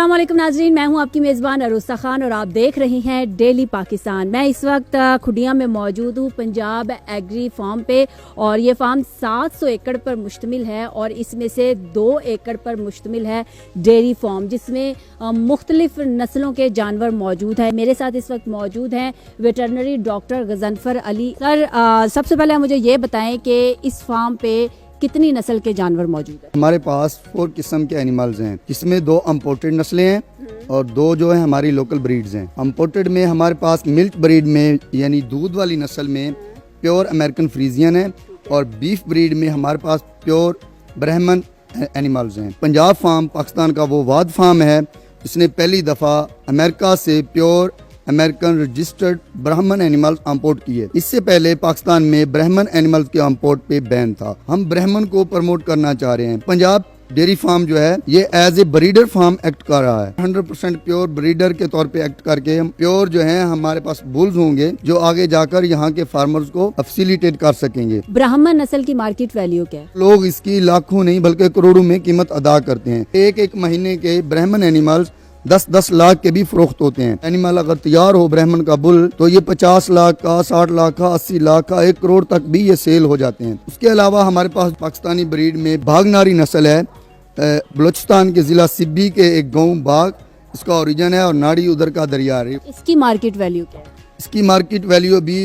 अस्सलाम वालेकुम नाजरीन, मैं हूं आपकी मेज़बान अरोसा खान और आप देख रही हैं डेली पाकिस्तान। मैं इस वक्त खुडिया में मौजूद हूं पंजाब एग्री फार्म पे और ये फार्म 700 एकड़ पर मुश्तमिल है और इसमें से 2 एकड़ पर मुश्तमिल है डेयरी फार्म जिसमें मुख्तलिफ नस्लों के जानवर मौजूद हैं। मेरे साथ इस वक्त मौजूद हैं veterinary doctor Ghazanfar Ali. Sir, सबसे पहले मुझे ये बताएं कि इस फार्म पे कितनी नस्ल के जानवर मौजूद है? हमारे पास 4 किस्म के एनिमल्स हैं, जिसमें 2 इम्पोर्टेड नस्लें हैं और 2 जो है हमारी लोकल ब्रीड्स हैं। इम्पोर्टेड में हमारे पास मिल्क ब्रीड में यानी दूध वाली नस्ल में प्योर अमेरिकन फ्रीजियन है और बीफ ब्रीड में हमारे पास प्योर ब्राह्मण एनिमल्स हैं। पंजाब फार्म पाकिस्तान का वो वाद फार्म है जिसने पहली दफ़ा अमेरिका से प्योर अमेरिकन रजिस्टर्ड ब्राह्मण एनिमल्स इंपोर्ट किए। इससे पहले पाकिस्तान में ब्राह्मण एनिमल्स के इंपोर्ट पे बैन था। हम ब्राह्मण को प्रमोट करना चाह रहे हैं। पंजाब डेयरी फार्म जो है ये as a breeder farm act कर रहा है। 100% प्योर ब्रीडर के तौर पे एक्ट करके हम प्योर जो है हमारे पास बुल्स होंगे जो आगे जाकर यहाँ के फार्मर्स को फैसिलिटेट कर सकेंगे। ब्राह्मण नस्ल की मार्केट वैल्यू क्या है? लोग इसकी लाखों नहीं बल्कि करोड़ों में कीमत अदा करते हैं। एक महीने के ब्राह्मण एनिमल्स 10-10 लाख के भी फरोख्त होते हैं। एनिमल अगर तैयार हो ब्राह्मण का बुल तो ये 50 लाख का, 60 लाख का, 80 लाख का, 1 करोड़ तक भी ये सेल हो जाते हैं। उसके अलावा हमारे पास पाकिस्तानी ब्रीड में भागनारी नस्ल है, बलूचिस्तान के जिला सिब्बी के एक गांव बाग इसका ओरिजिन है और नाड़ी उधर का दरिया है। इसकी मार्केट वैल्यू क्या है? इसकी मार्केट वैल्यू भी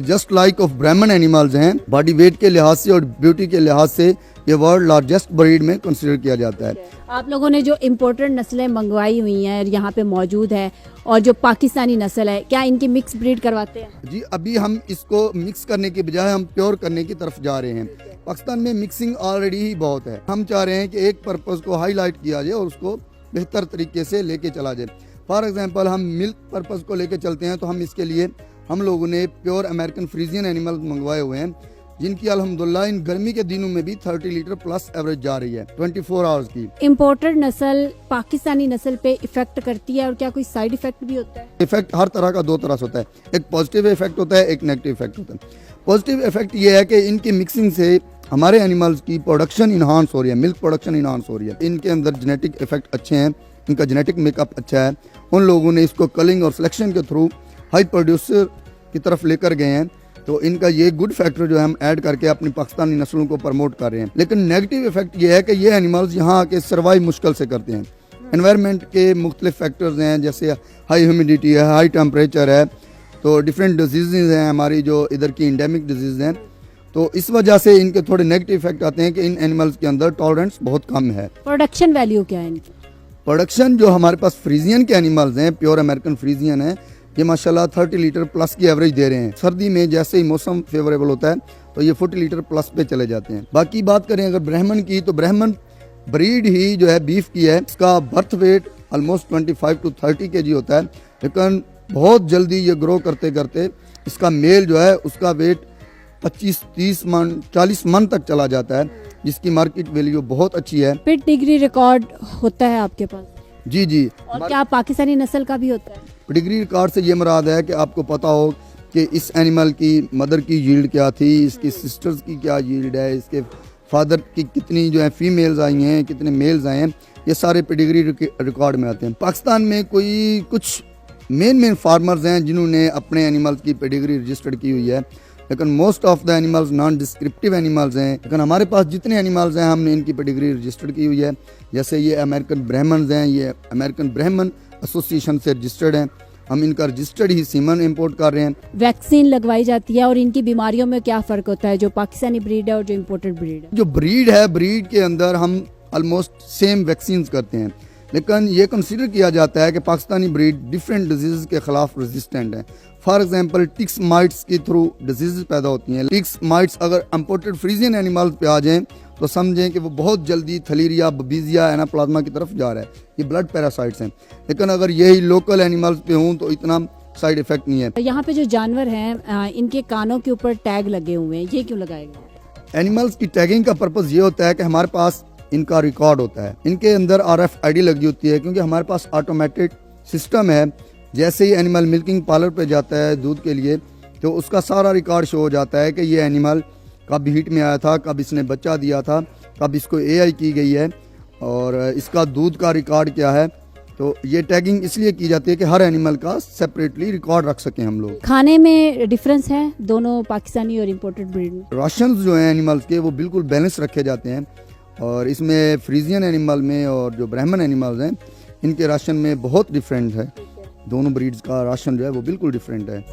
जस्ट लाइक ऑफ ब्राह्मण एनिमल्स हैं। बॉडी वेट के लिहाज से और ब्यूटी के लिहाज से ये वर्ल्ड लार्जेस्ट ब्रीड में कंसीडर किया जाता है। आप लोगों ने जो इम्पोर्टेड नस्लें मंगवाई हुई हैं यहाँ पे मौजूद है और जो पाकिस्तानी नस्ल है, क्या इनकी मिक्स ब्रीड करवाते हैं? जी, अभी हम इसको मिक्स करने के बजाय हम प्योर करने की तरफ जा रहे हैं। पाकिस्तान में मिक्सिंग ऑलरेडी ही बहुत है। हम चाह रहे हैं कि एक पर्पस को हाईलाइट किया जाए और उसको बेहतर तरीके से लेके चला जाए। फॉर एग्जांपल हम मिल्क पर्पस को लेके चलते हैं तो हम इसके लिए हम लोगों ने प्योर अमेरिकन फ्रीजियन एनिमल मंगवाए हुए हैं जिनकी अल्हम्दुलिल्लाह इन गर्मी के दिनों में भी 30 लीटर प्लस एवरेज जा रही है 24 आवर्स की। इम्पोर्टेड नस्ल पाकिस्तानी नस्ल पे इफेक्ट करती है और क्या कोई साइड इफेक्ट भी होता है? इफेक्ट हर तरह का 2 तरह से होता है। एक पॉजिटिव इफेक्ट होता है, एक नेगेटिव इफेक्ट होता है। पॉजिटिव इफेक्ट ये है कि इनकी मिक्सिंग से हमारे एनिमल्स की प्रोडक्शन इन्हांस हो रही है, मिल्क प्रोडक्शन इन्हांस हो रही है। इनके अंदर जेनेटिक इफेक्ट अच्छे हैं, इनका जेनेटिक मेकअप अच्छा है। उन लोगों ने इसको कलिंग और सिलेक्शन के थ्रू हाई प्रोड्यूसर की तरफ लेकर गए हैं तो इनका ये गुड फैक्टर जो है हम ऐड करके अपनी पाकिस्तानी नस्लों को प्रमोट कर रहे हैं। लेकिन नेगेटिव इफेक्ट ये है कि ये एनिमल्स यहाँ आके सर्वाइव मुश्किल से करते हैं। एनवायरनमेंट के मुख्तलिफ फैक्टर्स हैं, जैसे हाई ह्यूमिडिटी है, हाई टेम्परेचर है, तो डिफरेंट डिजीज़ हैं हमारी जो इधर की इंडेमिक डिजीज़ हैं, तो इस वजह से इनके थोड़े नेगेटिव इफेक्ट आते हैं कि इन एनिमल्स के अंदर टॉलरेंस बहुत कम है। प्रोडक्शन वैल्यू क्या है इनकी? प्रोडक्शन जो हमारे पास फ्रीजियन के एनिमल्स हैं, प्योर अमेरिकन फ्रीजियन है, ये माशाल्लाह 30 लीटर प्लस की एवरेज दे रहे हैं। सर्दी में जैसे ही मौसम फेवरेबल होता है तो ये 40 लीटर प्लस पे चले जाते हैं। बाकी बात करें अगर ब्राह्मण की तो ब्राह्मण ब्रीड ही जो है बीफ की है, इसका birth weight almost 25 to 30 kg होता है, लेकिन बहुत जल्दी ये ग्रो करते करते इसका मेल जो है उसका वेट 25-30 मन 40 मन तक चला जाता है, जिसकी मार्केट वैल्यू बहुत अच्छी है। पिट डिग्री रिकॉर्ड होता है आपके पास? जी जी। और क्या पाकिस्तानी नस्ल का भी होता है? पेडिग्री रिकॉर्ड से ये मुराद है कि आपको पता हो कि इस एनिमल की मदर की यील्ड क्या थी, इसकी सिस्टर्स की क्या यील्ड है, इसके फादर की कितनी जो है फीमेल्स आई हैं, कितने मेल्स आए हैं, ये सारे पेडिग्री रिकॉर्ड में आते हैं। पाकिस्तान में कोई कुछ मेन फार्मर्स हैं जिन्होंने अपने एनिमल्स की पेडिग्री रजिस्टर्ड की हुई है, लेकिन most of the animals non descriptive animals हैं। लेकिन हमारे पास जितने एनिमल्स हैं हमने इनकी पेडिग्री रजिस्टर्ड की हुई है। जैसे ये अमेरिकन ब्राह्मण्स हैं, ये अमेरिकन ब्राह्मण एसोसिएशन से रजिस्टर्ड हैं, हम इनका रजिस्टर्ड ही सीमन इंपोर्ट कर रहे हैं। वैक्सीन लगवाई जाती है और इनकी बीमारियों में क्या फ़र्क होता है जो पाकिस्तानी ब्रीड है और जो इम्पोर्टेड ब्रीड है? जो ब्रीड है, ब्रीड के अंदर हम ऑलमोस्ट सेम वैक्सीन करते हैं, लेकिन ये कंसीडर किया जाता है कि पाकिस्तानी ब्रीड डिफरेंट डिजीज़ के खिलाफ रेजिस्टेंट है। फॉर एग्जांपल टिक्स माइट्स के थ्रू डिजीज़ पैदा होती हैं। टिक्स माइट्स अगर इम्पोर्टेड फ्रीजियन एनिमल्स पे आ जाएं तो समझें कि वो बहुत जल्दी थलीरिया, बबीजिया, एनाप्लाज्मा की तरफ जा रहा है। ये ब्लड पैरासाइट्स हैं, लेकिन अगर यही लोकल एनिमल्स पे हों तो इतना साइड इफेक्ट नहीं है। यहाँ पे जो जानवर हैं इनके कानों के ऊपर टैग लगे हुए हैं, ये क्यों लगाए गए? एनिमल्स की टैगिंग का पर्पज़ ये होता है कि हमारे पास इनका रिकॉर्ड होता है, इनके अंदर RFID लगी होती है, क्योंकि हमारे पास ऑटोमेटेड सिस्टम है। जैसे ही एनिमल मिल्किंग पार्लर पे जाता है दूध के लिए तो उसका सारा रिकॉर्ड शो हो जाता है कि ये एनिमल कब हीट में आया था, कब इसने बच्चा दिया था, कब इसको AI की गई है और इसका दूध का रिकॉर्ड क्या है। तो ये टैगिंग इसलिए की जाती है कि हर एनिमल का सेपरेटली रिकॉर्ड रख सकें हम लोग। खाने में डिफरेंस है दोनों पाकिस्तानी और इम्पोर्टेड ब्रीड में? राशंस जो हैं एनिमल्स के वो बिल्कुल बैलेंस रखे जाते हैं, और इसमें फ्रीजियन एनिमल में और जो ब्राह्मण एनिमल्स हैं इनके राशन में बहुत डिफरेंट है। दोनों ब्रीड्स का राशन जो है वो बिल्कुल डिफरेंट है।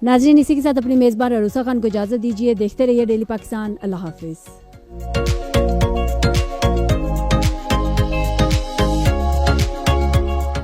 नाज़रीन, इसी के साथ अपनी मेज़बान अरूसा खान को इजाज़त दीजिए। देखते रहिए डेली पाकिस्तान। अल्लाह हाफिज़।